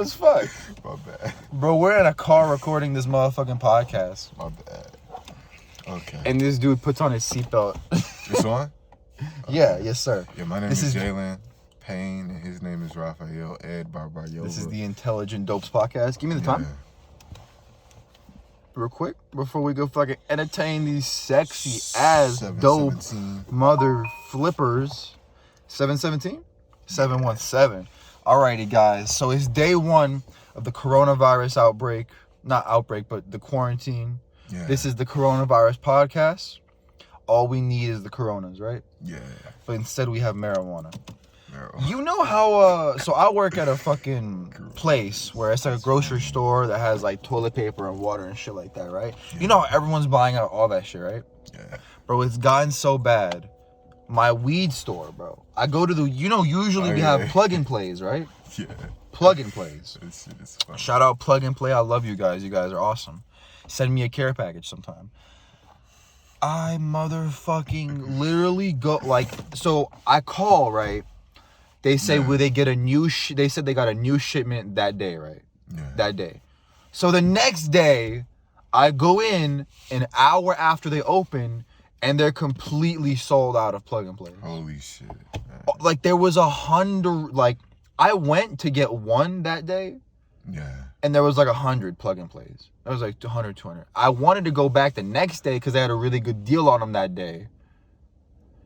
as fuck. My bad. Bro, we're in a car recording this motherfucking podcast. My bad. Okay. And this dude puts on his seatbelt. It's on? Yeah, yes, sir. Yeah, my name is Jaylyn, Payne, and his name is Raphael Babayova. This is the Intelligent Dopes podcast. Give me the time. Real quick, before we go fucking entertain these sexy ass dope mother flippers. 717? 717. Alrighty, guys. So it's day one of the coronavirus outbreak. Not outbreak, but the quarantine. Yeah. This is the coronavirus podcast. All we need is the coronas, right? Yeah. But instead we have marijuana. You know how, so I work at a fucking place where it's like a grocery store that has like toilet paper and water and shit like that, right? Yeah. You know how everyone's buying out all that shit, right? Yeah. Bro, it's gotten so bad. My weed store, bro. I go to the, usually we have plug and plays, right? Yeah. Plug and plays. This shit is funny. Shout out Plug and Play. I love you guys. You guys are awesome. Send me a care package sometime. I motherfucking literally go, like, so I call, right? They say, will they get a new, they said they got a new shipment that day, right? Yeah. That day. So the next day, I go in an hour after they open, and they're completely sold out of plug and plays. Holy shit. Man. Like, there was 100, like, I went to get one that day. Yeah. And there was like 100 plug and plays. There was like 200, 200. I wanted to go back the next day because they had a really good deal on them that day.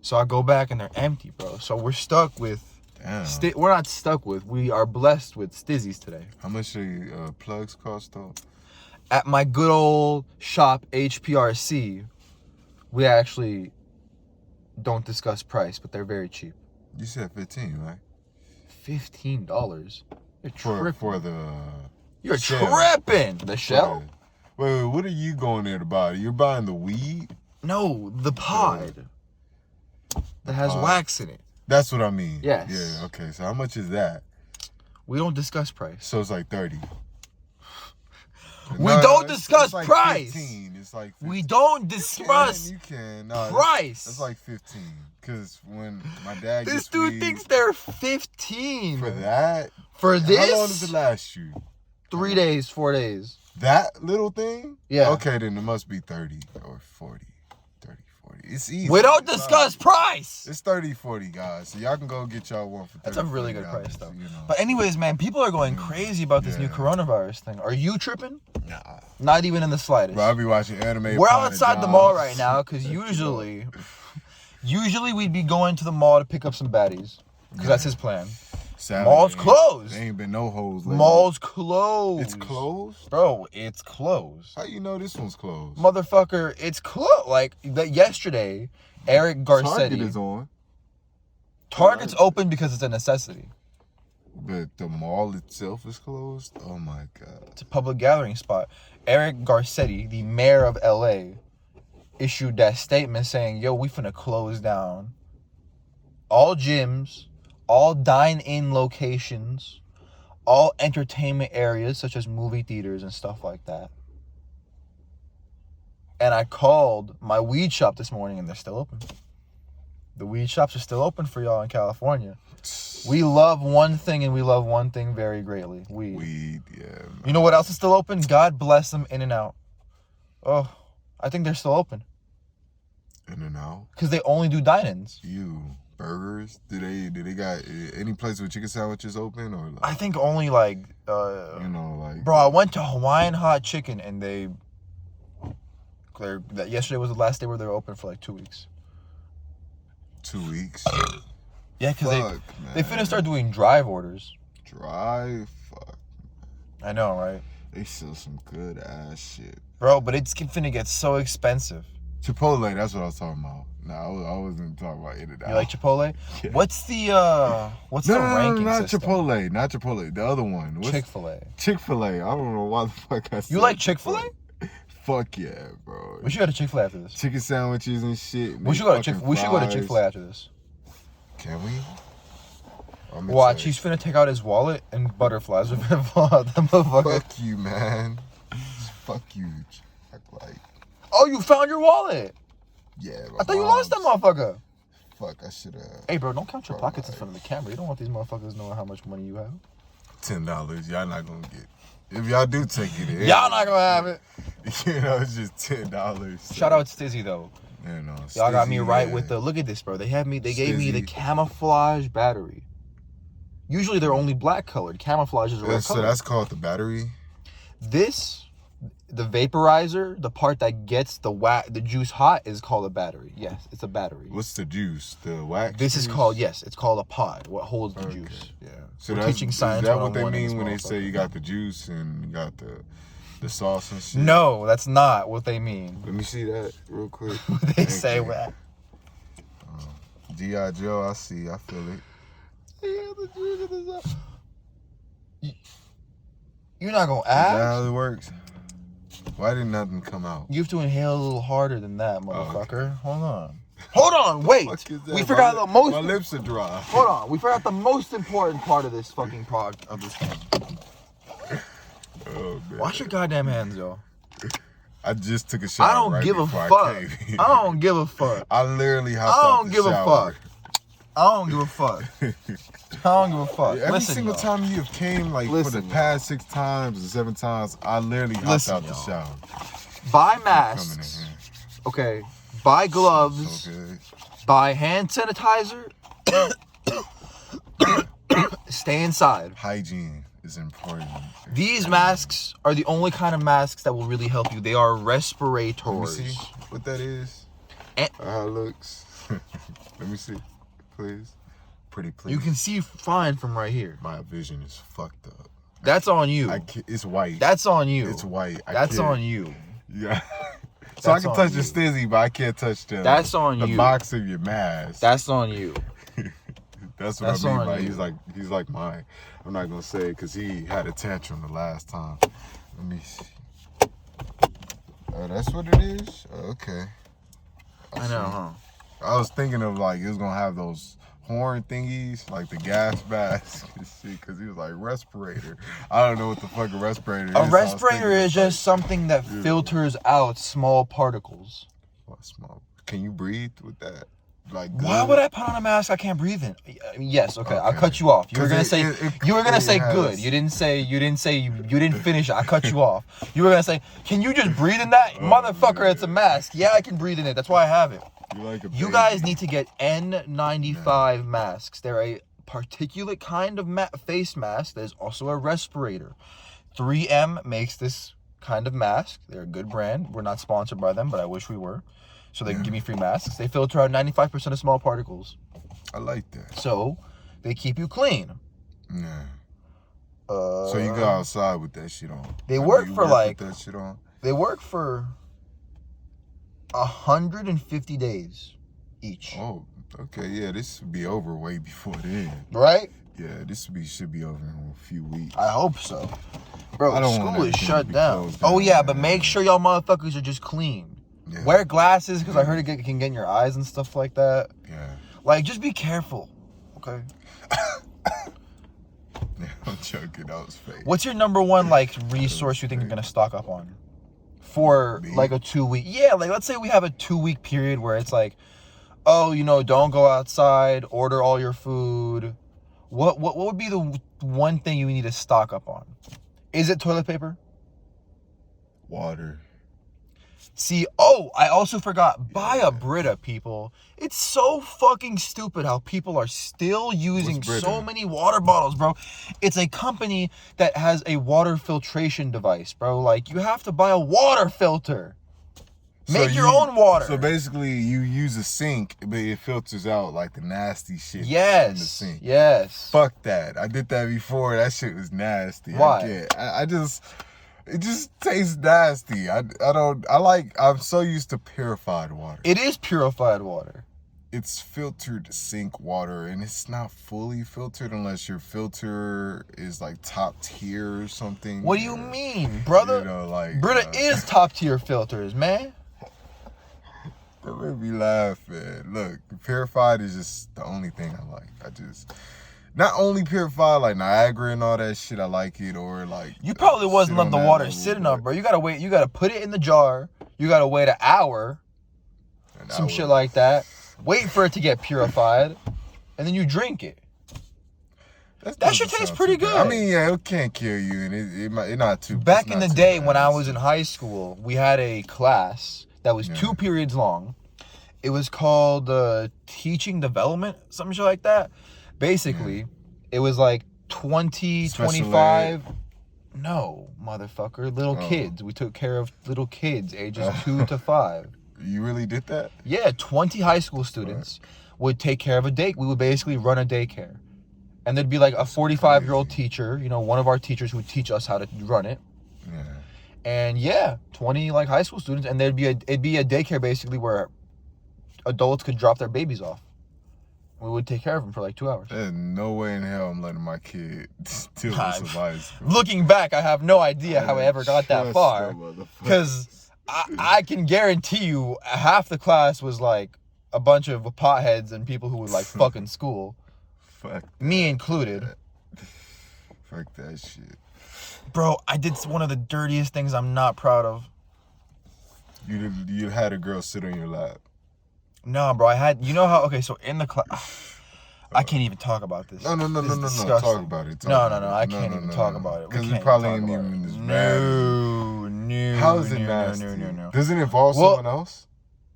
So I go back and they're empty, bro. So we're stuck with... we're not stuck with. We are blessed with stizzies today. How much do plugs cost though? At my good old shop, HPRC, we actually don't discuss price, but they're very cheap. You said 15, right? $15. You're tripping. For the... You're shell. Tripping. The shell? Wait, what are you going there to buy? You're buying the weed? No, the pod. That has wax in it. That's what I mean. Yes. Yeah, okay. So how much is that? We don't discuss price. So it's like 30. We don't discuss like price. 15. It's like 15. We don't discuss You can. No, price. It's like 15. Because when my dad this gets dude weed, thinks they're 15. For that? For this? How long does it last you? 3 days, 4 days. That little thing? Yeah. Okay, then it must be 30 or 40. 30, 40. It's easy. We don't discuss price. It's 30, 40, guys. So y'all can go get y'all one for 30. That's a really good price, though. You know. But anyways, man, people are going crazy about this new coronavirus thing. Are you tripping? Nah. Not even in the slightest. Bro, I'll be watching anime. We're outside the mall right now because usually we'd be going to the mall to pick up some baddies because that's his plan. Saturday, Mall's closed. There ain't been no hoes lately. Mall's closed. It's closed? Bro, it's closed. How you know this one's closed? Motherfucker, it's closed. Like, yesterday, Eric Garcetti... Target is on. Target's open because it's a necessity. But the mall itself is closed? Oh, my God. It's a public gathering spot. Eric Garcetti, the mayor of L.A., issued that statement saying, yo, we finna close down all gyms, all dine-in locations, all entertainment areas such as movie theaters and stuff like that. And I called my weed shop this morning and they're still open. The weed shops are still open for y'all in California. We love one thing and we love one thing very greatly. Weed. Weed, yeah. Man. You know what else is still open? God bless them, In-N-Out. Oh, I think they're still open. In-N-Out? Because they only do dine-ins. Burgers? Do they got any place with chicken sandwiches open or? I think only like bro, I went to Hawaiian Hot Chicken and yesterday was the last day where they were open for like 2 weeks. 2 weeks? Yeah, because they finna start doing drive orders. Drive? Fuck. I know, right? They sell some good ass shit. Bro, but it's finna get so expensive. Chipotle, that's what I was talking about. No, I wasn't talking about In-N-Out. You like Chipotle? Yeah. What's the ranking system? Not Chipotle. The other one. Chick-fil-A. Chick-fil-A. I don't know why the fuck I said You like Chick-fil-A? Fuck yeah, bro. We should go to Chick-fil-A after this. Chicken sandwiches and shit. We should go to Chick-fil-A after this. Can we? Watch, he's finna take out his wallet and butterflies are finna fall out. That motherfucker. Fuck you, man. Fuck you. Like. Oh, you found your wallet. Yeah, I thought you lost that motherfucker. Fuck, I should have. Hey, bro, don't count your pockets in front of the camera. You don't want these motherfuckers knowing how much money you have. $10. Y'all not gonna get. If y'all do take it, y'all not gonna have it. You know, it's just $10. So. Shout out Stizzy though. You know, Y'all got me right with the. Look at this, bro. They gave me the camouflage battery. Usually they're only black colored. Camouflage is a red color. So that's called the battery. This, the vaporizer, the part that gets the juice hot, is called a battery. Yes, it's a battery. What's the juice? The wax? This juice? is called, yes, it's called a pod. What holds the juice? Yeah. So we're teaching science. Is that what they mean when they say you got the juice and you got the sauce and shit? No, that's not what they mean. Let me see that real quick. They say what? G.I. Joe, I see. I feel it. Yeah, the juice in the sauce. You're not gonna Is that ask? how it works? Why did nothing come out? You have to inhale a little harder than that, motherfucker. Okay. Hold on, wait. We forgot the most. My lips are dry. Hold on, we forgot the most important part of this fucking product of this thing. Oh, man. Wash your goddamn hands, yo. I just took a shower. I don't give a fuck. I don't give a fuck. I literally hopped out the shower. I don't give a fuck. I don't give a fuck. Every Listen, single time you have came, like for the past 6 times or 7 times, I literally hopped out the shower. Buy masks. Okay. Buy gloves. Okay. Buy hand sanitizer. Stay inside. Hygiene is important. These masks are the only kind of masks that will really help you. They are respirators. Let me see what that is. How it looks. Let me see, please. Pretty please. You can see fine from right here. My vision is fucked up. That's on you. It's white. That's on you. It's white. That's on you. Yeah. So I can touch the stizzy, but I can't touch That's on the you. box of your mask. That's on you. That's what I mean by he's like mine. I'm not gonna say it because he had a tantrum the last time. Let me see. Oh, that's what it is? Oh, okay. I know, huh? I was thinking of like it was gonna have those horn thingies, like the gas mask and shit, because he was like respirator. I don't know what the fuck a respirator is. A respirator is just something that filters out small particles. What small? Can you breathe with that? Like, why would I put on a mask I can't breathe in? Yes, okay. I'll cut you off. You were gonna say good. You didn't finish it. I cut you off. You were gonna say, can you just breathe in that? Motherfucker, it's a mask. Yeah, I can breathe in it. That's why I have it. You guys need to get N95 masks. They're a particulate kind of face mask that is also a respirator. 3M makes this kind of mask. They're a good brand. We're not sponsored by them, but I wish we were. So they can give me free masks. They filter out 95% of small particles. I like that. So they keep you clean. Yeah. So you go outside with that shit on. They work for like that shit on? They work for 150 days each. Oh, okay. Yeah, this would be over way before then. Right? Yeah, this should be over in a few weeks. I hope so. Bro, I don't school is shut down. Oh yeah, but make sure y'all motherfuckers are just clean. Yeah. Wear glasses because I heard it can get in your eyes and stuff like that. Yeah. Like, just be careful, okay? Yeah, I'm joking. That was fake. What's your number one like resource you think you're gonna stock up on for like a 2 week? Yeah, like let's say we have a 2 week period where it's like, oh, don't go outside, order all your food. What would be the one thing you need to stock up on? Is it toilet paper? Water. See, I also forgot. Buy a Brita, people. It's so fucking stupid how people are still using so many water bottles, bro. It's a company that has a water filtration device, bro. Like, you have to buy a water filter. Make your own water. So basically, you use a sink, but it filters out like the nasty shit in the sink. Yes. Fuck that. I did that before. That shit was nasty. Why? It just tastes nasty. I'm so used to purified water. It is purified water. It's filtered sink water, and it's not fully filtered unless your filter is like top tier or something. What do you mean, brother? Brita is top tier filters, man. That made me laugh, man. Look, purified is just the only thing I like. Not only purified, like Niagara and all that shit, I like it, or like... You probably wasn't letting the water sitting up, bro. You gotta wait. You gotta put it in the jar. You gotta wait an hour. Shit like that. Wait for it to get purified. And then you drink it. That shit tastes pretty good. I mean, yeah, it can't kill you, and it not too. Back in the day when I was in high school, we had a class that was 2 periods long. It was called teaching development, some shit like that. Basically, it was like 20, 25. No, motherfucker, little kids. We took care of little kids, ages 2 to 5. You really did that? Yeah, 20 high school students would take care of a day. We would basically run a daycare. And there'd be like a 45-year-old teacher, one of our teachers who would teach us how to run it. Yeah. And 20 like high school students, and it'd be a daycare basically where adults could drop their babies off. We would take care of them for like 2 hours. There's no way in hell I'm letting my kid deal with some high school. Looking back, I have no idea how I ever got that far. Because I can guarantee you half the class was like a bunch of potheads and people who would like fucking school. Fuck me included. Fuck that shit. Bro, I did one of the dirtiest things I'm not proud of. You had a girl sit on your lap. No, bro, I had, how, okay, so in the class, I can't even talk about this. No, talk about it. No, I can't even talk about it. Because it probably ain't even as bad. No. How is it nasty? No. Does it involve someone else?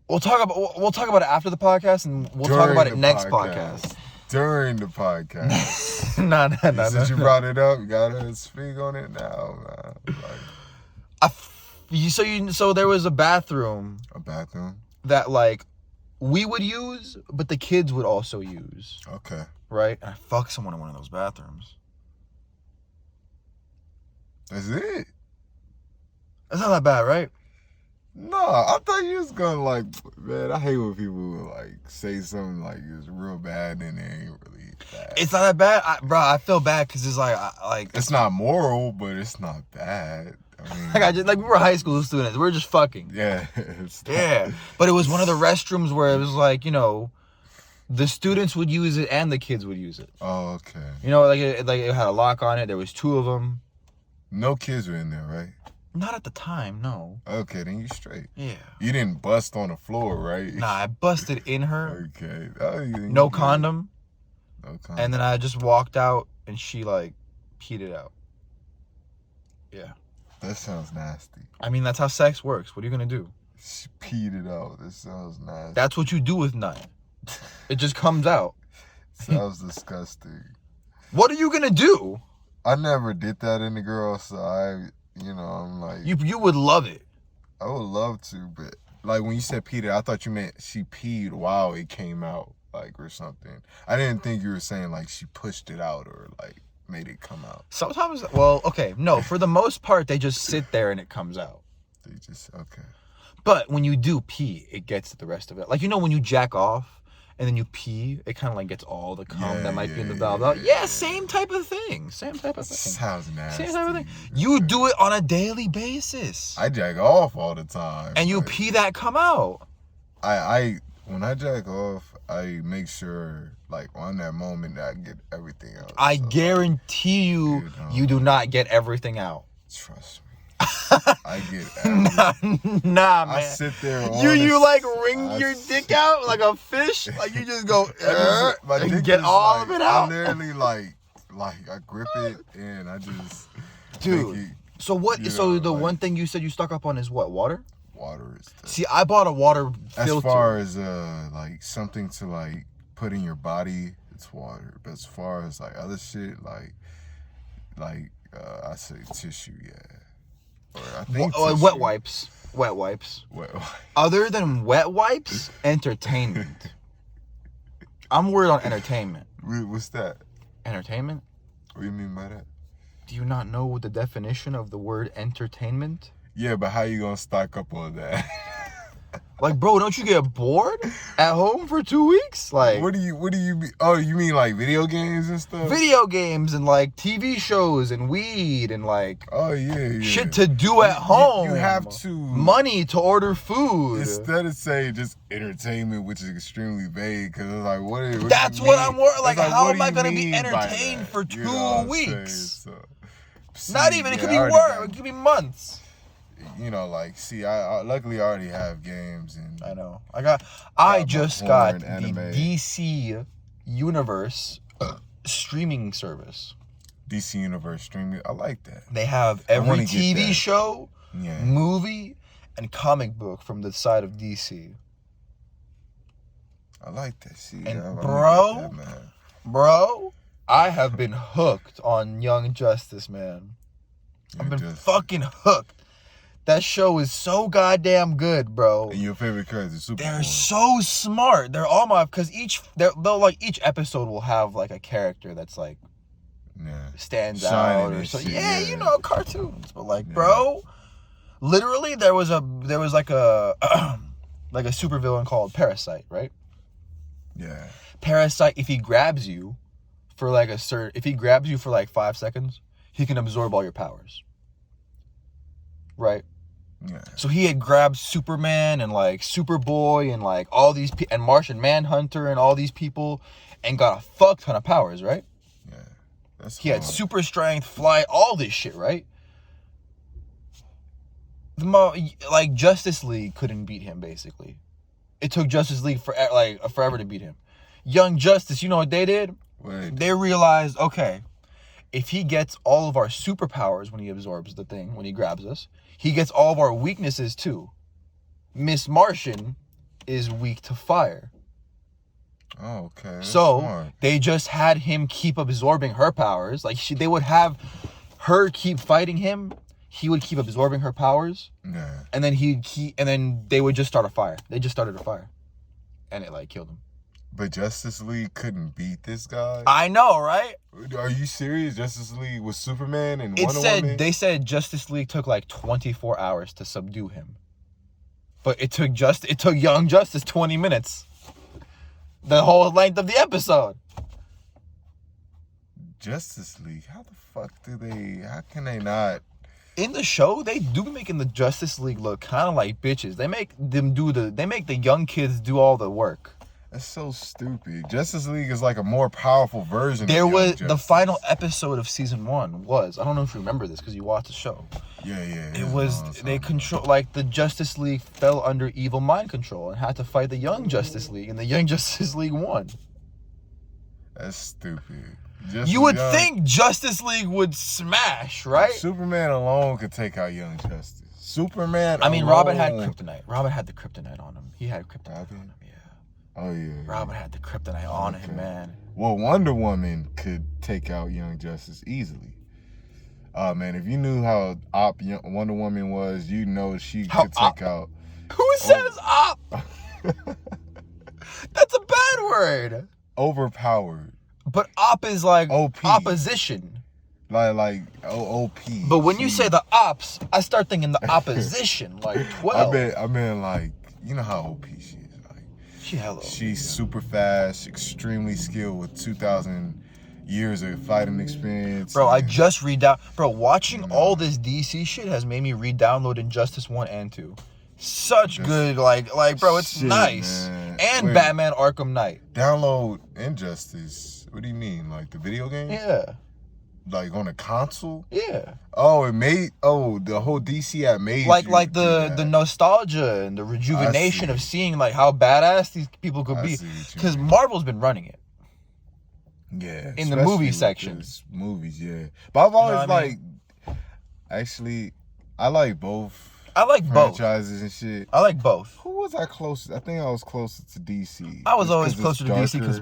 We'll talk about it after the podcast, and we'll talk about it next podcast. During the podcast. No. Since you brought it up, you gotta speak on it now, man. So there was a bathroom. A bathroom? That, like, we would use, but the kids would also use. Okay. Right? And I fucked someone in one of those bathrooms. That's it? That's not that bad, right? No, I thought you was gonna man, I hate when people say something like it's real bad and it ain't really bad. It's not that bad? I feel bad because it's it's not moral, but it's not bad. I mean, we were high school students. We were just fucking. Yeah. Yeah. But it was one of the restrooms where it was the students would use it and the kids would use it. Oh, okay. It had a lock on it. There was 2 of them. No kids were in there, right? Not at the time, no. Okay, then you straight. Yeah. You didn't bust on the floor, right? Nah, I busted in her. Okay. No condom. No condom. And then I just walked out and she peed it out. Yeah. That sounds nasty. I mean, that's how sex works. What are you going to do? She peed it out. That sounds nasty. That's what you do with nut. It just comes out. Sounds disgusting. What are you going to do? I never did that in the girl, so I'm like... You would love it. I would love to, but when you said peed it, I thought you meant she peed while it came out, or something. I didn't think you were saying she pushed it out or made it come out. Sometimes, no, for the most part, they just sit there and it comes out. They just, okay. But when you do pee, it gets the rest of it. When you jack off and then you pee, it kind of gets all the cum that might be in the valve out. Yeah, same type of thing. Sounds nasty. Same type of thing. You do it on a daily basis. I jack off all the time. And you pee that come out. When I jack off, I make sure, on that moment, that I get everything out. I guarantee you do not get everything out. Trust me. I get everything. Nah, man. I sit there. You wring your dick out like a fish? You just go, and get all of it out? I literally, I grip it and I just... Dude, so what? So the one thing you said you stuck up on is what? Water? Water is... See, I bought a water filter. As far as, something to, put in your body, it's water. But as far as, other shit, I say tissue, yeah. Or I think wet wipes. Wet wipes. Other than wet wipes, entertainment. I'm worried on entertainment. What's that? Entertainment? What do you mean by that? Do you not know the definition of the word entertainment? Yeah, but how you gonna stock up on that? Bro, don't you get bored at home for 2 weeks? What do you mean? Oh, you mean video games and stuff? Video games and TV shows and weed and oh yeah. shit to do at home. You have to money to order food. Instead of saying just entertainment, which is extremely vague, because it's what? That's what I'm worried. How am I gonna be entertained for 2 weeks? So, Not even. It could be work. It could be months. I luckily already have games and I know. I just got the DC Universe streaming service. DC Universe streaming. I like that. They have every TV show, movie, and comic book from the side of DC. I like that shit. And bro, I have been hooked on Young Justice, man. I've been fucking hooked. That show is so goddamn good, bro. And your favorite character is They're so smart. They're all because each episode will have like a character that's like stands out or so. Yeah, you know, cartoons. But like, bro, literally there was like a like a supervillain called Parasite, right? Yeah. Parasite, if he grabs you for like 5 seconds, he can absorb all your powers. Right? Yeah. So he had grabbed Superman and like Superboy and like all these and Martian Manhunter and all these people and got a fuck ton of powers, right? Yeah. He had super strength, fly, all this shit, right? Like Justice League couldn't beat him basically. It took Justice League forever to beat him. Young Justice, you know what they did? They realized, okay, if he gets all of our superpowers when he absorbs the thing, when he grabs us, he gets all of our weaknesses too. Miss Martian is weak to fire. Oh, okay. So smart. They just had him keep absorbing her powers. Like they would have her keep fighting him. He would keep absorbing her powers. Yeah. And then they would just start a fire. They just started a fire. And it like killed him. But Justice League couldn't beat this guy? I know, right? Are you serious? Justice League was Superman and Wonder Woman? They said Justice League took like 24 hours to subdue him. But it took Young Justice 20 minutes. The whole length of the episode. Justice League? How can they not? In the show, they do be making the Justice League look kind of like bitches. They make the young kids do all the work. That's so stupid. Justice League is like a more powerful version of Young Justice. The final episode of season 1 was, I don't know if you remember this because you watched the show. Yeah. It was, they control, like the Justice League fell under evil mind control and had to fight the Young Justice League, and the Young Justice League won. That's stupid. You would think Justice League would smash, right? Superman alone could take out Young Justice. Superman alone. Robin had kryptonite. Robin had the kryptonite on him. He had kryptonite on him, yeah. Oh, yeah. Robin had the kryptonite on him, man. Well, Wonder Woman could take out Young Justice easily. Man, if you knew how op Wonder Woman was, you know she could take out... Who says op? That's a bad word. Overpowered. But op is like OP. Opposition. Like OP. But when you say the ops, I start thinking the opposition, like 12. I mean, like, you know how OP she is. She's super fast, extremely skilled with 2,000 years of fighting experience. Bro, I just watching all this DC shit has made me re-download Injustice 1 and 2. Such good, like, bro, it's shit, nice. Man. And Batman Arkham Knight. Download Injustice. What do you mean? Like the video game? Yeah. Like on a console? Yeah. Oh, the whole DC app made like the nostalgia and the rejuvenation of seeing like how badass these people could be. Because Marvel's been running it. Yeah. In the movie section. Movies, yeah. But I've always actually, I like both. Franchises and shit. I like both. Who was I closest? I think I was closer to DC. I was always closer to DC because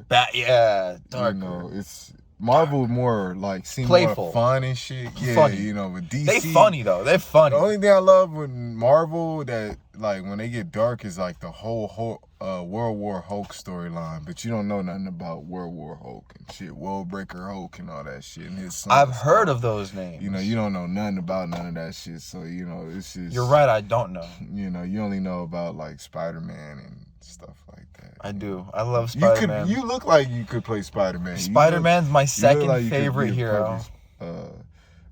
darker. You know, it's Marvel more like seem playful, more fun and shit. Yeah, funny. You know, but DC. They funny though. They're funny. The only thing I love with Marvel that like when they get dark is like the whole World War Hulk storyline. But you don't know nothing about World War Hulk and shit, World Breaker Hulk and all that shit. And his son. I've heard of those names. You know, you don't know nothing about none of that shit. So you know, it's just. You're right. I don't know. You know, you only know about like Spider-Man and stuff like that. I do. I love Spider-Man. You look like you could play Spider-Man. Spider-Man's my second favorite hero.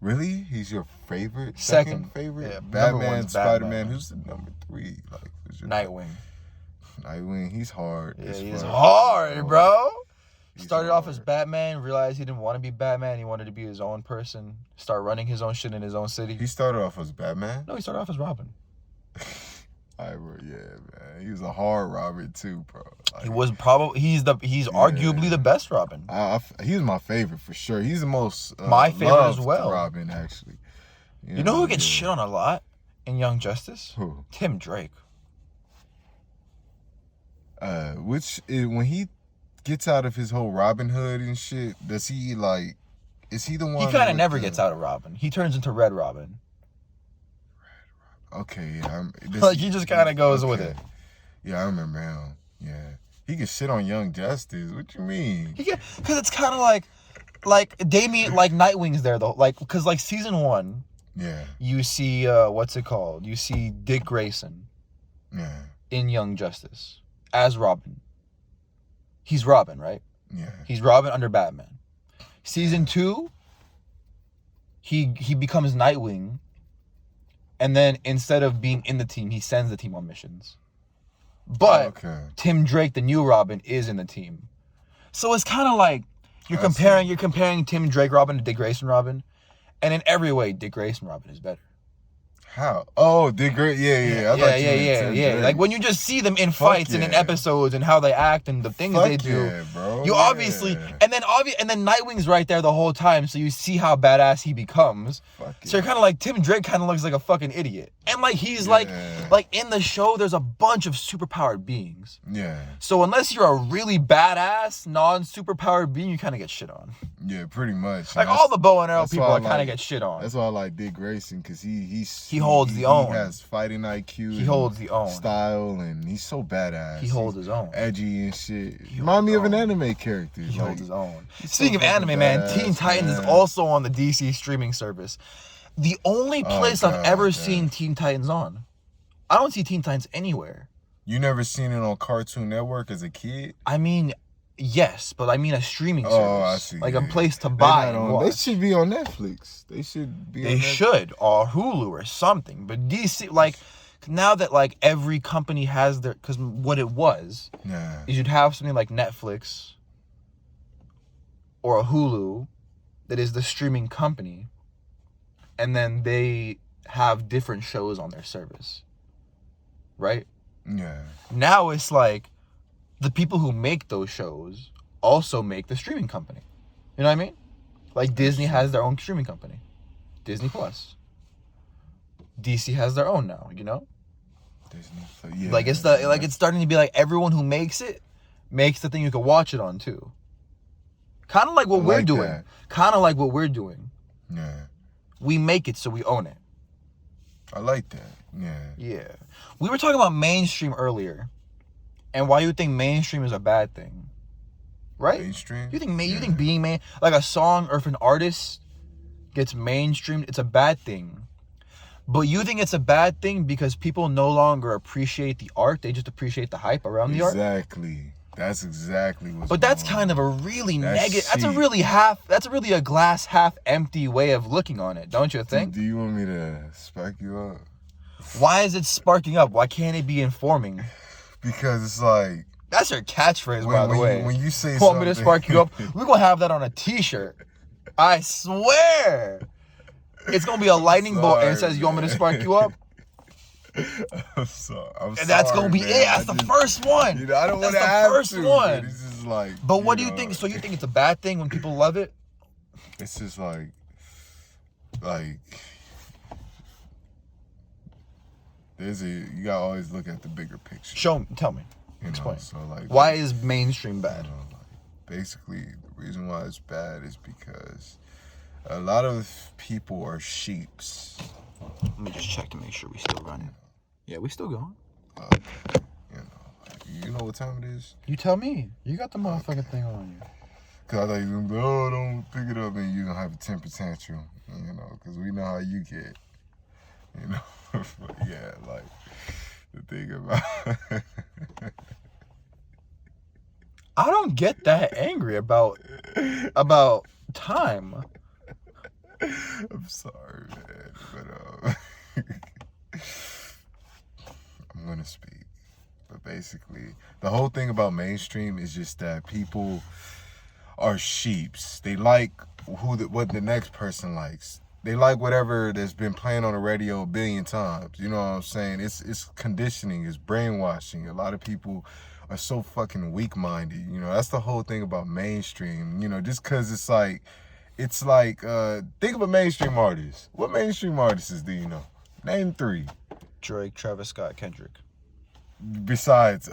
Really? He's your favorite? Second favorite? Yeah, Batman, Spider-Man. Who's the number 3? Like, who's your Nightwing. Nightwing, he's hard. Yeah, he's hard, bro. Started off as Batman, realized he didn't want to be Batman. He wanted to be his own person. Start running his own shit in his own city. He started off as Batman? No, he started off as Robin. Yeah, man. He was a hard Robin too, bro. Like, he's arguably the best Robin. He was my favorite for sure. He's the most my favorite as well. Robin, actually. You know who gets shit on a lot in Young Justice? Who? Tim Drake. When he gets out of his whole Robin Hood and shit, does he like? Is he the one? He kind of never gets out of Robin. He turns into Red Robin. Okay, yeah. Like he just kind of goes with it. Yeah, I remember him. Yeah, he can shit on Young Justice. What you mean? Because it's kind of like Damien, like Nightwing's there though. Like because like season 1. Yeah. You see what's it called? You see Dick Grayson. Yeah. In Young Justice as Robin. He's Robin, right? Yeah. He's Robin under Batman. Season 2, he becomes Nightwing. And then instead of being in the team, he sends the team on missions. But Tim Drake, the new Robin, is in the team. So it's kind of like you're comparing Tim Drake Robin to Dick Grayson Robin. And in every way, Dick Grayson Robin is better. How? Oh, Dick Grayson. Yeah. Like when you just see them in fights and in episodes and how they act and the things they do. Bro. You obviously and then Nightwing's right there the whole time, so you see how badass he becomes. So you're kind of like Tim Drake kind of looks like a fucking idiot. And like he's like in the show there's a bunch of superpowered beings. Yeah. So unless you're a really badass non-superpowered being, you kind of get shit on. Yeah, pretty much. Like all the bow and arrow people kind of get shit on. That's why I like Dick Grayson because he holds the own. He has fighting IQ. He holds the own. Style, and he's so badass. He holds his own. Edgy and shit. Remind me of an anime character. He holds his own. Speaking of anime, man, Teen Titans is also on the DC streaming service. The only place I've ever seen Teen Titans on. I don't see Teen Titans anywhere. You never seen it on Cartoon Network as a kid? I mean, yes, but I mean a streaming service. Oh, I see. Like a place to buy and watch. They should be on Netflix. They should be on Netflix. Should, or Hulu or something. But DC, like, now that, like, every company has their... Because what it was is you'd have something like Netflix or a Hulu that is the streaming company, and then they have different shows on their service. Right? Yeah. Now it's like the people who make those shows also make the streaming company. You know what I mean? Like Disney has their own streaming company. Disney Plus. DC has their own now, you know? Disney. Yeah. Like it's starting to be like everyone who makes it makes the thing you can watch it on too. Kind of like what we're doing. Kind of like what we're doing. Yeah. We make it so we own it. I like that. Yeah. Yeah. We were talking about mainstream earlier. And why you think mainstream is a bad thing. Right? Mainstream? You think being like a song or if an artist gets mainstreamed, it's a bad thing. But you think it's a bad thing because people no longer appreciate the art, they just appreciate the hype around the art? Exactly. That's exactly what's But that's kind of a really negative, that's a really a glass half empty way of looking on it, don't you think? Do you want me to spark you up? Why is it sparking up? Why can't it be informing? Because it's like... That's your catchphrase, by the way. When you say want me to spark you up? We're going to have that on a t-shirt. I swear. It's going to be a lightning bolt and it says, you want me to spark you up? I'm sorry. And that's going to be it. That's the first one. You know, I don't want to have first to, one. It's just like... But what do you think? So you think it's a bad thing when people love it? It's just like... you gotta always look at the bigger picture. Tell me. Explain. Why is mainstream bad? Basically, the reason why it's bad is because a lot of people are sheeps. Let me just check to make sure we still running. Yeah, we still going. You know what time it is? You tell me. You got the motherfucking thing on you. Cause I thought you gonna don't pick it up and you gonna have a temper tantrum. You know, cause we know how you get. You know. Yeah, like the thing about I don't get that angry about time. I'm sorry, man, but I'm gonna speak. But basically, the whole thing about mainstream is just that people are sheeps. They like what the next person likes. they like whatever that's been playing on the radio a billion times. You know what I'm saying? It's conditioning, it's brainwashing. A lot of people are so fucking weak-minded. You know, that's the whole thing about mainstream. You know, just because it's like think of a mainstream artist. What mainstream artists do you know? Name 3. Drake, Travis Scott, Kendrick. Besides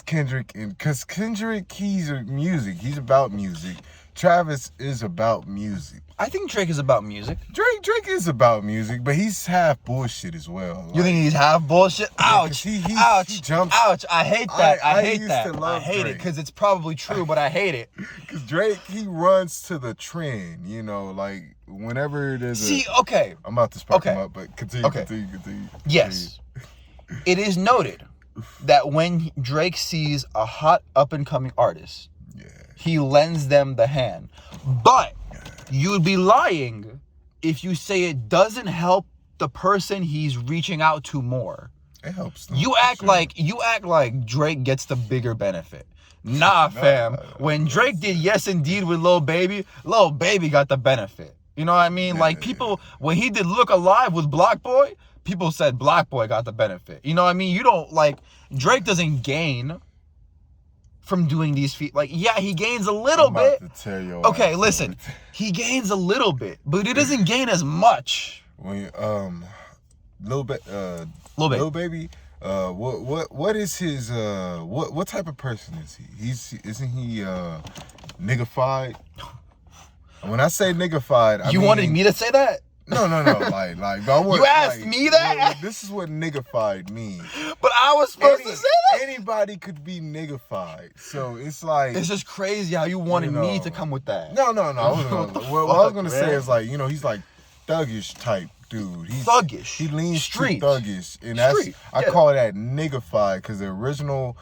Kendrick, and because Kendrick, he's about music. Travis is about music. I think Drake is about music. Drake is about music, but he's half bullshit as well. You think he's half bullshit? Ouch! Ouch! He jumps. Ouch! I hate that. I hate used that. to love I hate Drake. it because it's probably true, but I hate it. Because Drake, he runs to the trend. You know, like whenever there's okay. I'm about to spark him up, but continue. Yes, it is noted that when Drake sees a hot up-and-coming artist, he lends them the hand. But you would be lying if you say it doesn't help the person he's reaching out to more. It helps them. You act like Drake gets the bigger benefit. Nah, fam. When Drake did Yes Indeed with Lil Baby got the benefit. You know what I mean? Like people, when he did Look Alive with Block Boy, people said Block Boy got the benefit. You know what I mean? You don't Drake doesn't gain from doing these feet. Like, yeah, he gains a little bit. Okay, listen. He gains a little bit, but he doesn't gain as much. When Lil Baby, what is his what type of person is he? Isn't he niggified? When I say niggified, I mean, wanted me to say that? No. Like, but I want, you asked me that? This is what niggified means. But I was supposed to say that? Anybody could be niggified. So it's like... It's just crazy how you wanted me to come with that. No. What I was going to say is like, you know, he's like thuggish type dude. He's thuggish. He leans street. to thuggish. And I call that niggified because the original...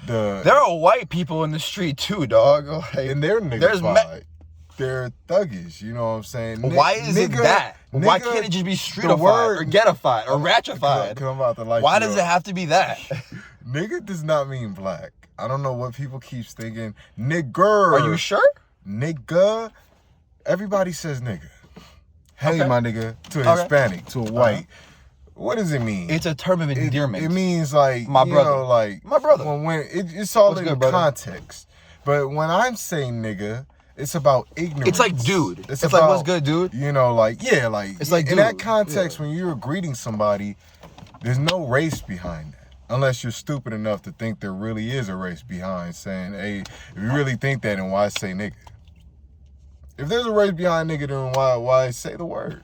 There are white people in the street too, dog. Like, and they're niggified. They're thuggish, you know what I'm saying? Why is it that? Why can't it just be streetified or getified or ratchified? Why does it have to be that? Nigga does not mean black. I don't know what people keep thinking. Nigger. Are you sure? Nigga. Everybody says nigga. Hey, my nigga. To a Hispanic, to a white. What does it mean? It's a term of endearment. It means like, my brother. You know, like, my brother. When it's all in context. But when I'm saying nigga, it's about ignorance. It's like, dude. It's about, like, what's good, dude? You know, like, yeah, like, it's like, in that context, when you're greeting somebody, there's no race behind that. Unless you're stupid enough to think there really is a race behind saying, hey, if you really think that, then why say nigga? If there's a race behind nigga, then why say the word?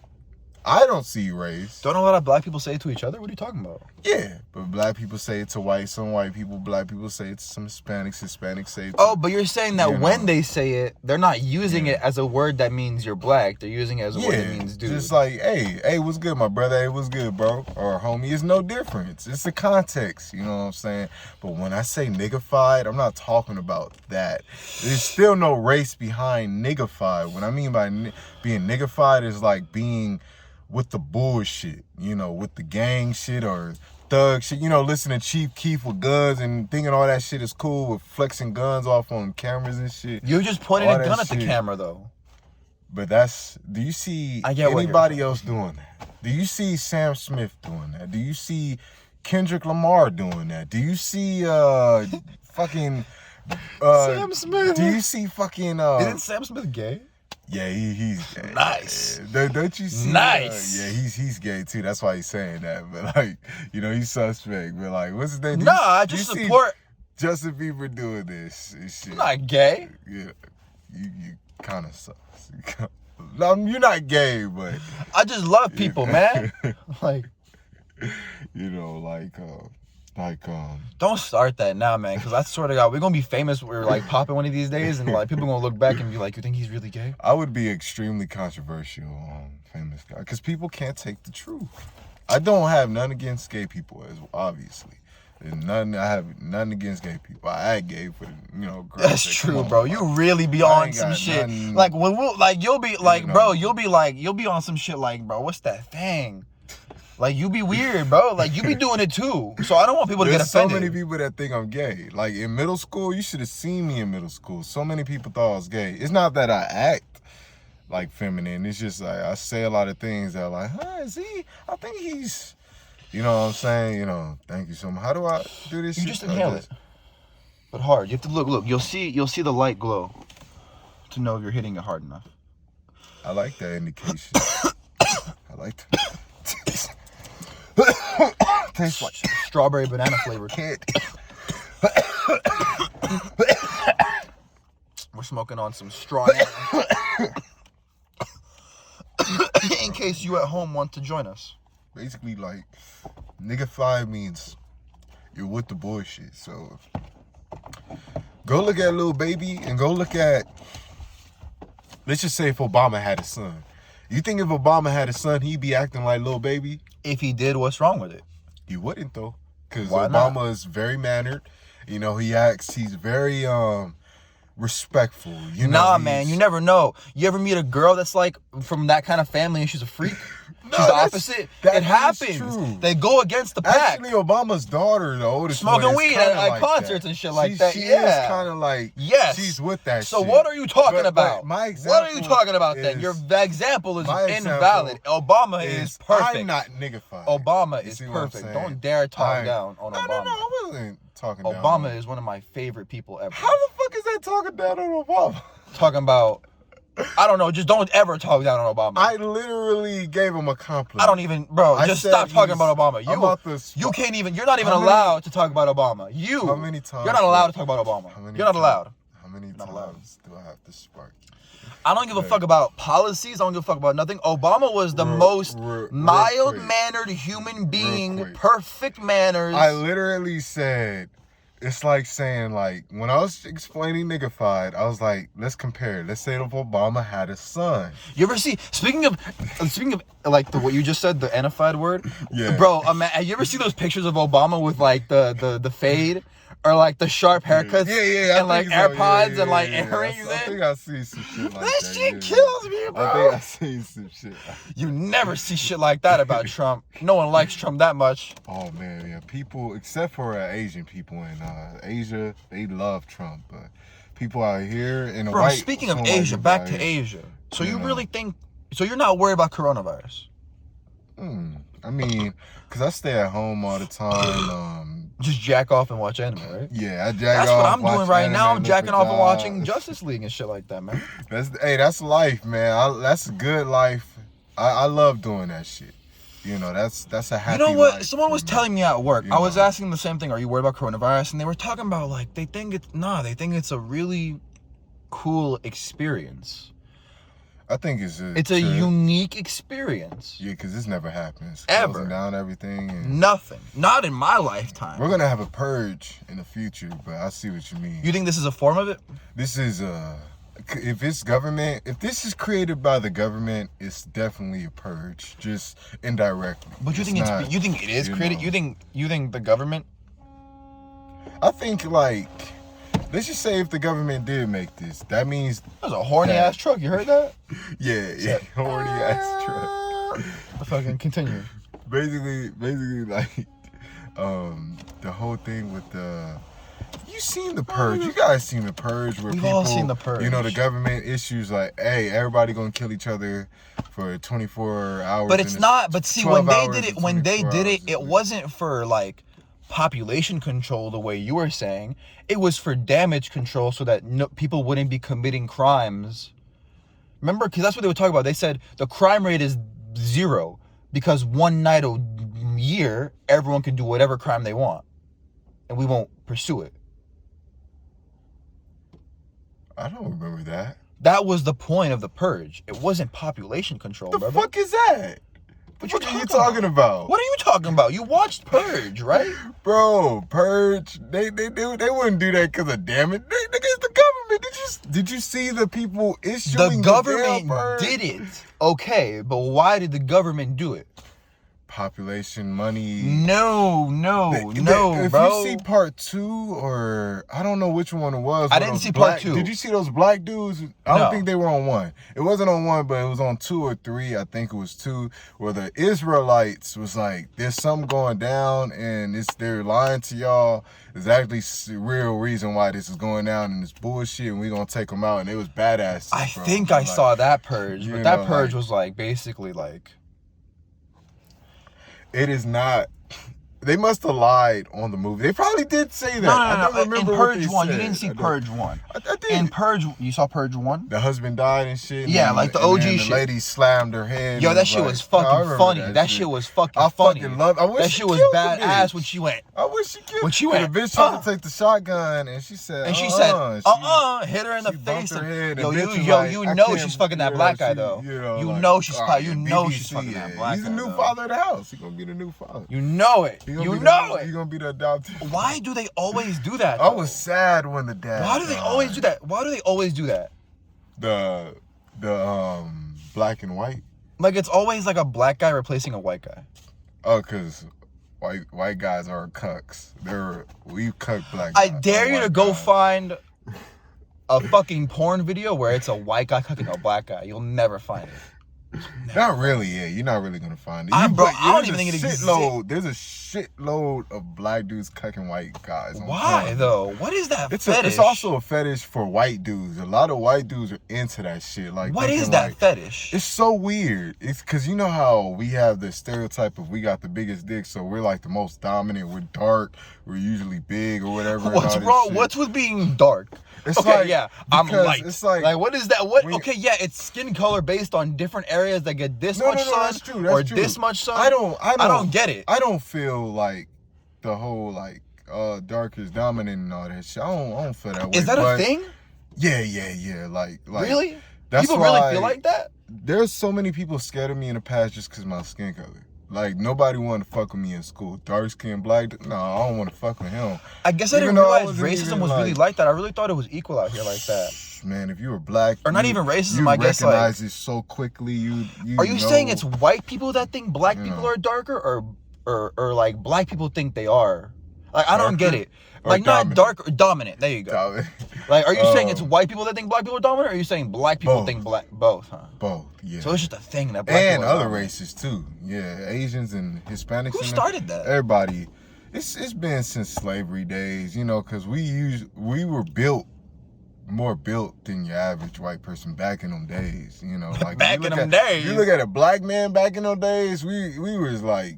I don't see race. Don't a lot of black people say it to each other? What are you talking about? Yeah, but black people say it to some white people, black people say it to some Hispanics say it to... Oh, but you're saying that when they say it, they're not using it as a word that means you're black. They're using it as a word that means dude. Just like, hey, what's good, my brother? Hey, what's good, bro? Or homie, it's no difference. It's the context, you know what I'm saying? But when I say niggified, I'm not talking about that. There's still no race behind niggified. What I mean by being niggified is like being... with the bullshit, you know, with the gang shit or thug shit, you know, listening to Chief Keef with guns and thinking all that shit is cool with flexing guns off on cameras and shit. You just pointed a gun at the camera, though. But do you see anybody else doing that? Do you see Sam Smith doing that? Do you see Kendrick Lamar doing that? Do you see fucking... Sam Smith? Do you see fucking... Isn't Sam Smith gay? Yeah, he's gay. Nice. Don't you see? Nice. Yeah, he's gay too. That's why he's saying that. But like, you know, he's suspect. But like, what's his name? I just support Justin Bieber doing this shit. I'm not gay. Yeah, you kind of sus. You're not gay, but I just love people, man. Like, you know, don't start that now, man, because I swear to God, we're gonna be famous. We're like popping one of these days, and like people gonna look back and be like, "You think he's really gay?" I would be extremely controversial on famous guy because people can't take the truth. I don't have none against gay people, as obviously, and I have none against gay people. I act gay for girls. That's true, bro. You really be on some shit. Like when you'll be like, bro, you'll be on some shit like, bro, what's that thing? Like, you be weird, bro. Like, you be doing it, too. So, I don't want people to get offended. There's so many people that think I'm gay. Like, in middle school, you should have seen me in middle school. So many people thought I was gay. It's not that I act like feminine. It's just like I say a lot of things that are like, is he? I think he's, you know what I'm saying? You know, thank you so much. How do I do this? You shit? just inhale it, but hard. You have to look. You'll see the light glow to know if you're hitting it hard enough. I like that indication. I like that. Tastes like strawberry banana flavored. We're smoking on some straw. In case you at home want to join us. Basically, like, nigga-fied means you're with the bullshit. So, go look at Lil Baby and go look at, let's just say if Obama had a son. You think if Obama had a son, he'd be acting like Lil Baby? If he did, what's wrong with it? He wouldn't, though. Because Obama not? Is very mannered. You know, he's very, respectful. You know, man, you never know. You ever meet a girl that's like from that kind of family and she's a freak? She's the opposite. It happens. True. They go against the pack. Actually, Obama's daughter, the oldest smoking one, weed at concerts and shit like that. She is kind of like, she's with that so shit. what are you talking about? My example what are you talking about then? Your example is invalid. Obama is perfect. I'm not niggified. Obama is perfect. Don't dare talk down on Obama. No, I wasn't talking down. Obama is one of my favorite people ever. How the fuck is that talking down on Obama? Talking about, I don't know, just don't ever talk down on Obama. I literally gave him a compliment. I don't even, bro, just stop talking about Obama. You can't even, you're not even allowed to talk about Obama. How many times? You're not allowed to talk about Obama. You're not allowed. How many times do I have to spark you? I don't give a fuck about policies. I don't give a fuck about nothing. Obama was the most mild-mannered human being, perfect manners. I literally said, it's like saying, like, when I was explaining niggified, I was like, let's compare. Let's say if Obama had a son. You ever see, speaking of like what you just said, the anified word? Yeah. Bro, you ever see those pictures of Obama with like the fade? Or like the sharp haircuts, and like AirPods and like earrings. I think I see some shit like that. That shit kills me, bro. I think I see some shit. You never see shit like that about Trump. No one likes Trump that much. Oh man, yeah. People, except for Asian people in Asia, they love Trump. But people out here in the white. Speaking of Asia, back to Asia. So you really think? So you're not worried about coronavirus? I mean, cause I stay at home all the time. Just jack off and watch anime, right? Yeah, I jack off. That's what I'm doing right now. I'm jacking off and watching Justice League and shit like that, man. That's life, man. That's a good life. I love doing that shit. You know, that's a happy life. You know what? Someone was telling me at work. I was asking the same thing. Are you worried about coronavirus? And they were talking about like they think it's a really cool experience. I think it's a unique experience. Yeah, because this never happens. Ever. Closing down everything. And nothing. Not in my lifetime. We're going to have a purge in the future, but I see what you mean. You think this is a form of it? This is, if it's government, if this is created by the government, it's definitely a purge, just indirectly. But you think it is created? You think the government? I think like, let's just say if the government did make this, that means there's a horny ass truck. You heard that? Yeah, horny ass truck. Fucking continue. Basically, like, the whole thing with you seen the purge? You guys seen the purge? Where We've people, all seen the purge. You know, the government issues like, hey, everybody gonna kill each other for 24 hours. But it's not. But see, when they did it, it wasn't for like population control the way you were saying. It was for damage control so that people wouldn't be committing crimes. Remember, because that's what they were talking about. They said the crime rate is 0 because one night a year everyone can do whatever crime they want and we won't pursue it. I don't remember that. That was the point of the purge. It wasn't population control, the brother. Fuck is that? What are you talking about? What are you talking about? You watched Purge, right? Bro, Purge, they wouldn't do that because of damage. It's the government. Did you see the people issuing the government did it. Okay, but why did the government do it? population, money. No, If bro. you see part 2, or I don't know which one it was. I didn't see part 2. Did you see those black dudes? I don't think they were on 1. It wasn't on 1, but it was on 2 or 3. I think it was 2, where the Israelites was like, there's something going down, and they're lying to y'all. There's actually real reason why this is going down, and it's bullshit, and we're gonna take them out. And it was badass. I think I saw that purge, but that purge was like basically like. It is not. They must have lied on the movie. They probably did say that. No. I don't remember in Purge what 1, said. you didn't see Purge 1. I did. In Purge, you saw Purge 1? The husband died and shit. Yeah, and like the OG shit. shit. The lady slammed her head. Yo, that shit was fucking funny. That shit was fucking funny. Fucking love. I wish that she shit was killed the badass bitch. when she went. I wish she killed. When she went. The bitch tried to take the shotgun, and she said, hit her in the face. You know she's fucking that black guy though. You know she's fucking that black guy. He's the new father of the house. He's gonna be the new father. You know it. You know it. He's gonna be the adopted. Why do they always do that? Though? I was sad when the dad. Why do they always do that? Why do they always do that? The black and white. Like it's always like a black guy replacing a white guy. Oh, cause white guys are cucks. We cuck black guys. I dare you to go find a fucking porn video where it's a white guy cucking a black guy. You'll never find it. Not really, yeah. You're not really gonna find it. I don't even think it exists. There's a shitload of black dudes cucking white guys. Why though? What is that fetish? It's also a fetish for white dudes. A lot of white dudes are into that shit. Like, what is that fetish? It's so weird. It's because you know how we have the stereotype of we got the biggest dick, so we're like the most dominant. We're dark. We're usually big or whatever. What's wrong? What's with being dark? It's okay, like, yeah, I'm light. It's like what is that? Okay, yeah, it's skin color based on different areas that get this much sun that's true, or this much sun. I don't get it. I don't feel like the whole like dark is dominant and all that shit. I don't feel that way. Is that a thing? Yeah. Like really? That's people really feel like that? There's so many people scared of me in the past just because of my skin color. Like, nobody wanted to fuck with me in school. Dark skin, black, no, I don't want to fuck with him. I guess I didn't realize racism was really like that. I really thought it was equal out here like that. Man, if you were black... Or not even racism, I guess, like... You recognize it so quickly, you Are you saying it's white people that think black people are darker, or like, black people think they are? Like, I don't get it. Like, not dark or dominant. There you go. Dominant. Like, are you saying it's white people that think black people are dominant, or are you saying black people think both, huh? Both, yeah. So it's just a thing that black people are other races, too. Yeah, Asians and Hispanics. Who started that? Everybody. It's been since slavery days, you know, because we were more built than your average white person back in them days, you know. Like back in them days. You look at a black man back in those days, we was like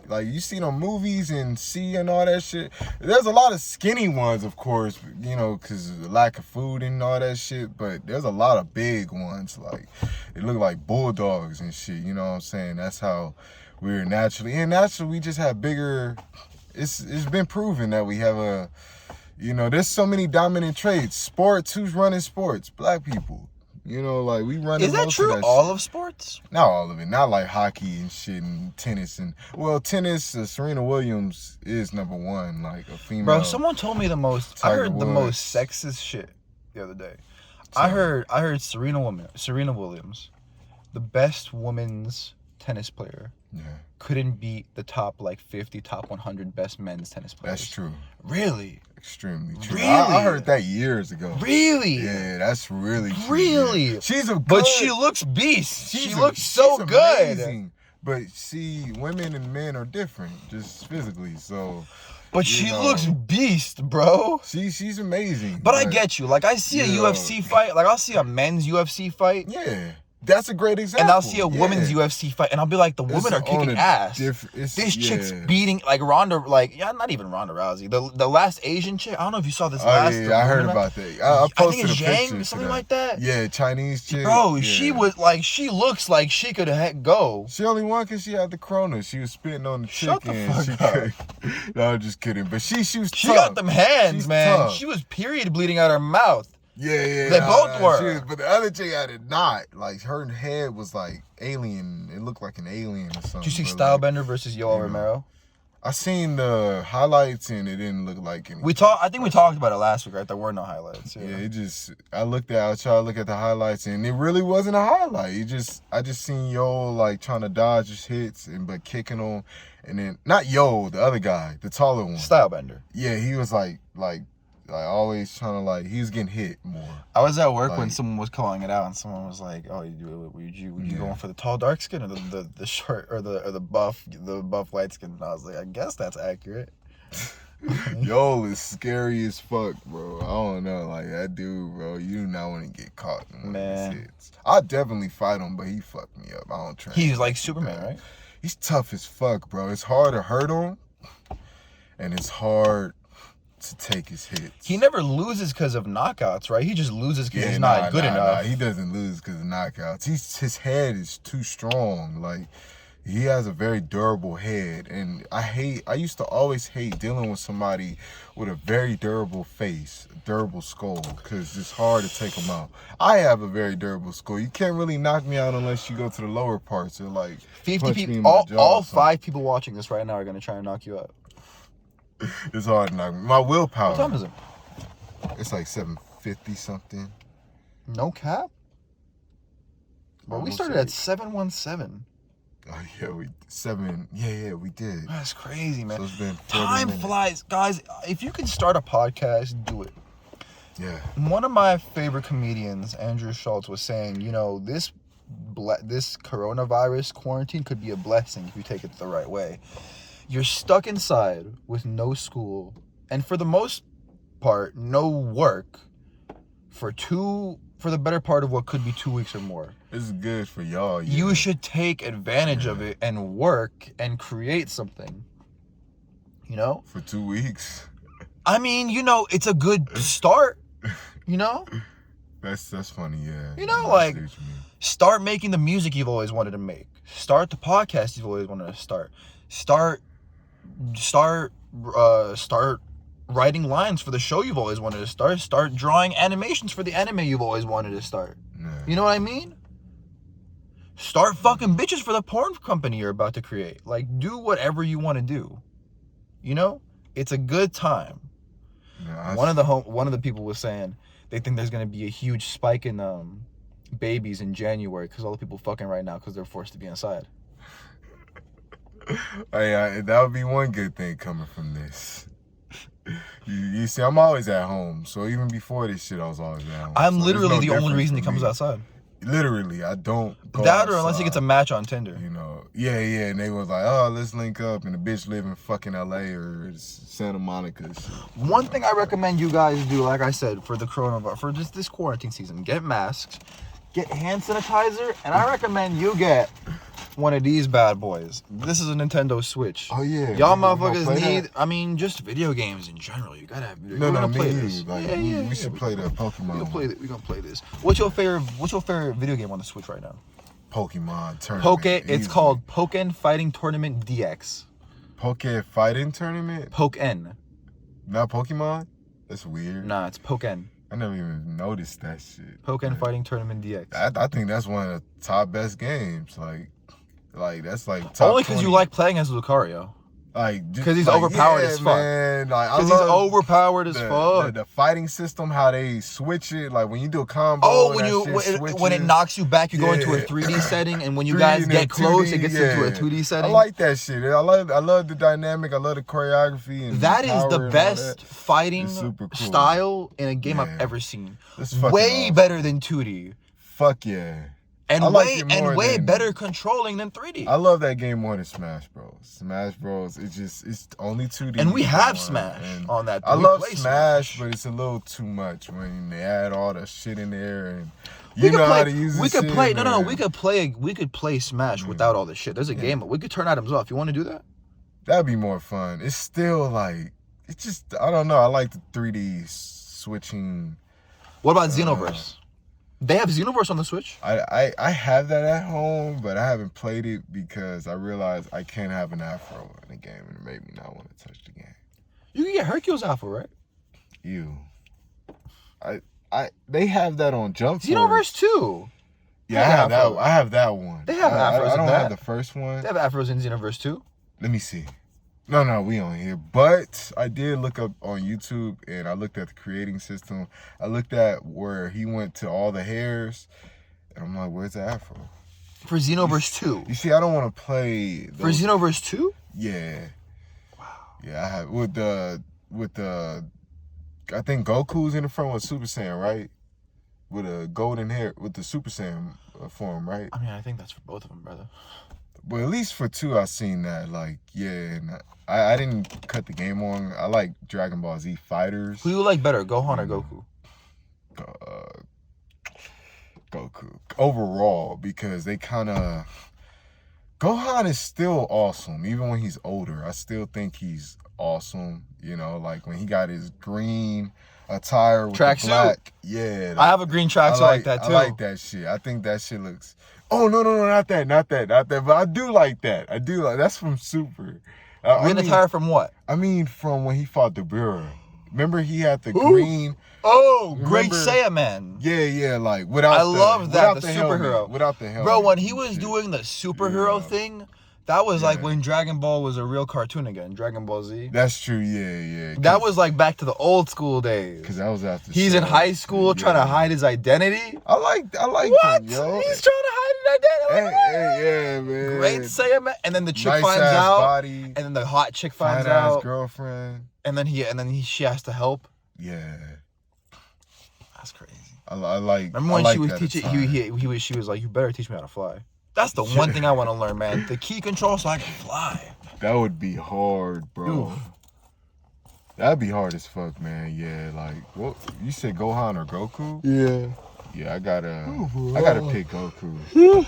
you see them movies and see and all that shit. There's a lot of skinny ones, of course, you know, because of the lack of food and all that shit. But there's a lot of big ones, like they look like bulldogs and shit. You know what I'm saying? That's how we're naturally. And naturally, we just have bigger. It's been proven that we have a. You know, there's so many dominant traits. Sports. Who's running sports? Black people. You know, like we run. Is that true? All of sports? Not all of it. Not like hockey and shit and tennis tennis. Serena Williams is number one, like a female. Bro, someone told me the most sexist shit the other day. I heard Serena Williams, the best women's tennis player. Yeah. Couldn't beat the top 50, top 100 best men's tennis players. That's true. Really? Extremely true. Really? I heard that years ago. Really? Yeah, that's really true. Really? Yeah. She's a good... But she looks beast. She looks so good. Amazing. But see, women and men are different, just physically, so... But she looks beast, bro. She's amazing. But I get you. Like, I see a UFC fight. Like, I'll see a men's UFC fight. Yeah. That's a great example. And I'll see a women's UFC fight, and I'll be like, the women are kicking ass. This chick's beating, like, not even Ronda Rousey. The last Asian chick, I don't know if you saw this last. Yeah, I heard about that. I posted think it's a Yang, picture. something like that. Yeah, Chinese chick. Bro, she was like, she looks like she could go. She only won because she had the corona. She was spitting on the Shut chicken. the fuck up. No, I'm just kidding. But she was tough. She got them hands, She's man. tough. She was period bleeding out her mouth. Yeah. They both were. But the other chick had it not. Like, her head was like alien. It looked like an alien or something. Did you see Stylebender versus Yoel Romero? I seen the highlights and it didn't look like anything. I think we talked about it last week, right? There were no highlights. Yeah, I tried to look at the highlights and it really wasn't a highlight. I just seen Yo like trying to dodge his hits but kicking on, and then not Yo, the other guy, the taller one. Stylebender. Yeah, he was like always trying to he was getting hit more. I was at work when someone was calling it out, and someone was like, "Oh, would you going for the tall dark skin or the short or the buff light skin?" And I was like, "I guess that's accurate." Yo is scary as fuck, bro. I don't know, like that dude, bro. You do not want to get caught in one of his hits. I definitely fight him, but he fucked me up. I don't train. He's like Superman, right? He's tough as fuck, bro. It's hard to hurt him, and it's hard to take his hits. He never loses because of knockouts, right? He just loses because he's not good enough. He doesn't lose because of knockouts. His head is too strong. Like, he has a very durable head, and I used to always hate dealing with somebody with a very durable face, a durable skull, because it's hard to take them out. I have a very durable skull. You can't really knock me out unless you go to the lower parts or 50 people. All 5 people watching this right now are gonna try and knock you out. It's hard to knock me. My willpower. What time is it? It's like 7:50 something. No cap. Bro, we started at 7:17. Oh yeah, we did. That's crazy, man. So it's been time flies, guys. If you can start a podcast, do it. Yeah. One of my favorite comedians, Andrew Schultz, was saying, this coronavirus quarantine could be a blessing if you take it the right way. You're stuck inside with no school, and for the most part, no work for the better part of what could be 2 weeks or more. This is good for y'all. Yeah. You should take advantage of it and work and create something. For 2 weeks. I mean, it's a good start. That's funny, yeah. Start making the music you've always wanted to make. Start the podcast you've always wanted to start. Start writing lines for the show you've always wanted to start. Start drawing animations for the anime you've always wanted to start. Yeah. You know what I mean? Start fucking bitches for the porn company you're about to create. Do whatever you want to do. It's a good time. Yeah, one of the people was saying they think there's gonna be a huge spike in babies in January because all the people fucking right now because they're forced to be inside. That would be one good thing coming from this. You see, I'm always at home, so even before this shit, I was always at home. I'm literally the only reason he comes outside. Literally, I don't go that outside, or unless he gets a match on Tinder. Yeah, and they was like, oh, let's link up, and the bitch live in fucking LA or Santa Monica. One thing I recommend you guys do, like I said, for the coronavirus, for just this quarantine season, get masks, get hand sanitizer, and I recommend you get one of these bad boys. This is a Nintendo Switch. Oh yeah. Y'all motherfuckers need, just video games in general. You gotta have video games. Play this. We should play the Pokemon. We're gonna play this. What's your favorite video game on the Switch right now? Pokemon Tournament. It's called Pokemon Fighting Tournament DX. Pokemon Fighting Tournament? Pokemon. Not Pokemon? That's weird. Nah, it's Pokemon. I never even noticed that shit. Pokemon Fighting Tournament DX. I think that's one of the top best games. That's top only because you like playing as Lucario. Because he's overpowered as fuck. Because he's overpowered as fuck. The fighting system, how they switch it, when you do a combo. When it knocks you back, you go into a 3D setting, and when you guys get close, it gets into a 2D setting. I like that shit. I love the dynamic. I love the choreography. And that is the best fighting style in a game I've ever seen. Way better than 2D. Fuck yeah. And way better controlling than 3D. I love that game more than Smash Bros. Smash Bros. It's only 2D. And we have Smash on that. I love Smash, but it's a little too much when they add all the shit in there and how to use it. We could play Smash without all the shit. There's a game, we could turn items off. You want to do that? That'd be more fun. It's still I don't know. I like the 3D switching. What about Xenoverse? They have Xenoverse on the Switch. I have that at home, but I haven't played it because I realized I can't have an afro in the game, and it made me not want to touch the game. You can get Hercule's afro, right? They have that on Jump Force. Xenoverse 2. Yeah, I have that one. They have afros. I don't have the first one. They have afros in Xenoverse 2. Let me see. No, we on here. But I did look up on YouTube, and I looked at the creating system. I looked at where he went to all the hairs, and I'm like, where's the afro? For Xenoverse 2. You see, I don't want to play For Xenoverse 2? Yeah. Wow. Yeah, I have with the I think Goku's in the front with Super Saiyan, right? With a golden hair with the Super Saiyan form, right? I mean, I think that's for both of them, brother. But at least for 2, I seen that. Like, yeah, and I didn't cut the game on. I like Dragon Ball Z Fighters. Who do you like better, Gohan or Goku? Goku overall, because they kind of Gohan is still awesome even when he's older. I still think he's awesome. You know, like when he got his green attire with the black. Yeah, I have a green tracksuit like that too. I like that shit. I think that shit looks. Oh no, not that. But I do like that. That's from Super. Green attire from what? I mean, from when he fought the Bureau. Remember he had the green. Oh, Great Saiyaman. Yeah, like without. I love that, the superhero. Helmet, without the helmet. Bro, when he was doing the superhero thing, that was like when Dragon Ball was a real cartoon again. Dragon Ball Z. That's true. Yeah. That was like back to the old school days. Because that was after. He's in high school trying to hide his identity. I like what? him, yo. He's trying to hide his identity. Hey, yeah, man. Great Saiyaman, and then the chick nice finds out, body, and then the hot chick finds fine out, ass girlfriend, and then she has to help. Yeah, that's crazy. I like. Remember when she was teaching? She was like, "You better teach me how to fly." That's the one thing I want to learn, man. The key control so I can fly. That would be hard, bro. Ooh. That'd be hard as fuck, man. Yeah, like what you said, Gohan or Goku? Yeah, I gotta pick Goku.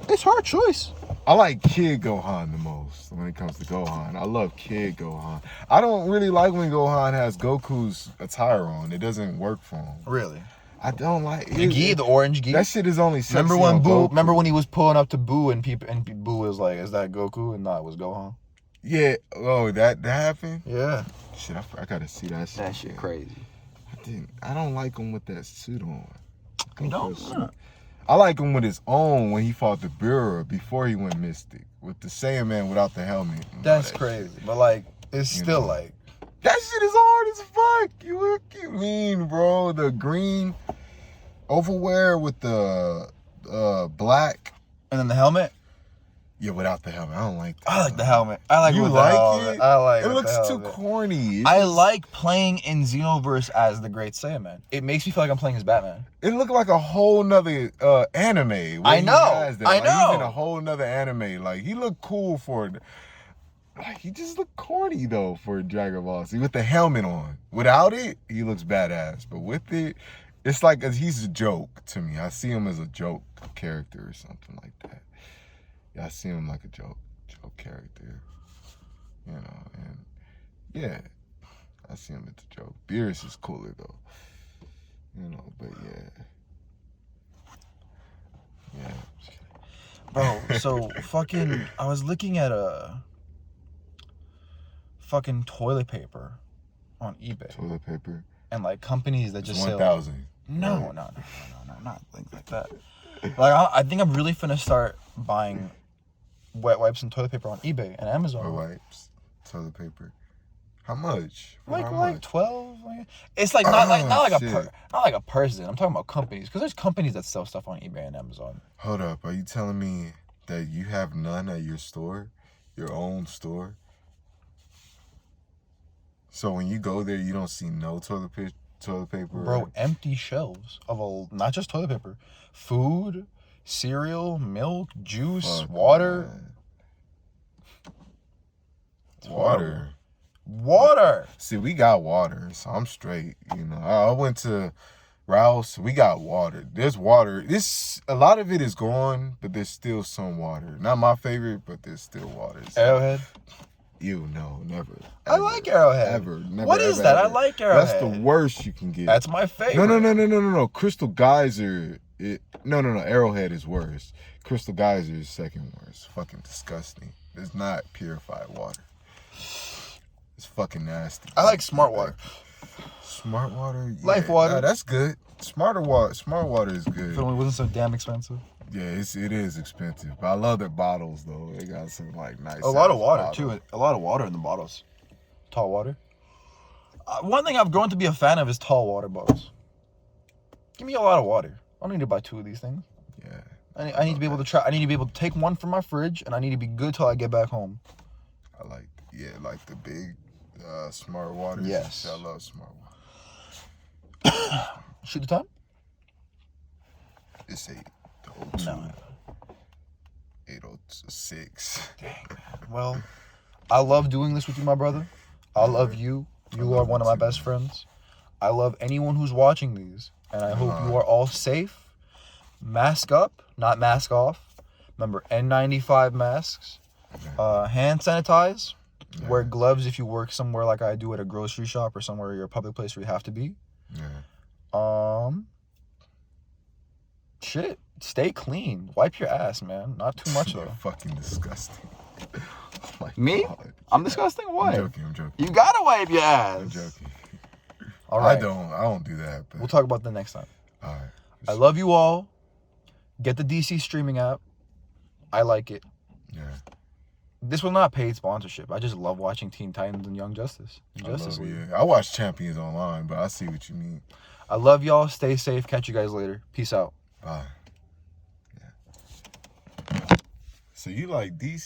It's hard choice. I like Kid Gohan the most when it comes to Gohan. I love Kid Gohan. I don't really like when Gohan has Goku's attire on. It doesn't work for him. Really? I don't like the gi, the orange gi. That shit is only sexy. Remember when he was pulling up to Boo and Boo was like, "Is that Goku?" And no, it was Gohan. Yeah. Oh, that happened. Yeah. Shit, I gotta see that shit. That shit crazy. I don't like him with that suit on. You don't? I like him with his own when he fought the Bureau before he went Mystic with the Saiyaman without the helmet. That's crazy, but like it's still like that shit is hard as fuck. What you mean, bro? The green overwear with the black and then the helmet. Yeah, without the helmet. I don't like that. I like the helmet. I like you with like the helmet. it. I like it. Looks too corny. I like playing in Xenoverse as the Great Saiyaman. It makes me feel like I'm playing as Batman. It looked like a whole nother anime. I know. He's in a whole nother anime. Like he looked cool for it. Like he just looked corny though for Dragon Ball Z with the helmet on. Without it, he looks badass. But with it, it's like he's a joke to me. I see him as a joke character or something like that. Yeah, I see him like a joke character, you know, and yeah, I see him as a joke. Beerus is cooler though, you know, but yeah. Bro, so fucking, I was looking at a fucking toilet paper on eBay. Toilet paper? And like companies that just 1,000. No, not things like that. Like I think I'm really finna start buying wet wipes and toilet paper on eBay and Amazon. Wet wipes, toilet paper. How much? Like 12. It's like not like a person. I'm talking about companies because there's companies that sell stuff on eBay and Amazon. Hold up, are you telling me that you have none at your store, your own store? So when you go there, you don't see no toilet paper. Bro, empty shelves of not just toilet paper, food, cereal, milk, juice, water. Water. See, we got water, so I'm straight. You know, I went to Rouse. We got water. There's water. A lot of it is gone, but there's still some water. Not my favorite, but there's still water. So. Arrowhead. No, never. I like Arrowhead. Ever. Never. What is that? I like Arrowhead. That's the worst you can get. That's my favorite. No. Crystal Geyser. No. Arrowhead is worse. Crystal Geyser is second worst. Fucking disgusting. It's not purified water. It's fucking nasty. I like Smart Water. Smart Water? Yeah. Life Water. That's good. Smart water is good. If it only wasn't so damn expensive. Yeah, it is expensive, but I love their bottles though. They got some like nice. A lot of water bottles. too. A lot of water in the bottles. Tall water. One thing I've grown to be a fan of is tall water bottles. Give me a lot of water. I don't need to buy 2 of these things. Yeah. I need to be able to try. I need to be able to take one from my fridge, and I need to be good till I get back home. I like the big smart waters. Yes. I love smart water. Shoot the time? It's 8:02. No. 8:06. Dang, man. Well, I love doing this with you, my brother. I love you. You are one of my best friends. I love anyone who's watching these, and I hope you are all safe. Mask up, not mask off. Remember, N95 masks. Hand sanitize. Yeah. Wear gloves if you work somewhere like I do at a grocery shop or somewhere you're a public place where you have to be. Yeah. Shit. Stay clean. Wipe your ass, man. Not too much though. Fucking disgusting. Oh Me? God. I'm disgusting. Why? I'm joking. You gotta wipe your ass. I'm joking. All right. I don't do that. But... We'll talk about that next time. All right. I love you all. Get the DC streaming app. I like it. Yeah. This was not paid sponsorship. I just love watching Teen Titans and Young Justice. I watch Champions online, but I see what you mean. I love y'all. Stay safe. Catch you guys later. Peace out. Bye. Yeah. So you like DC?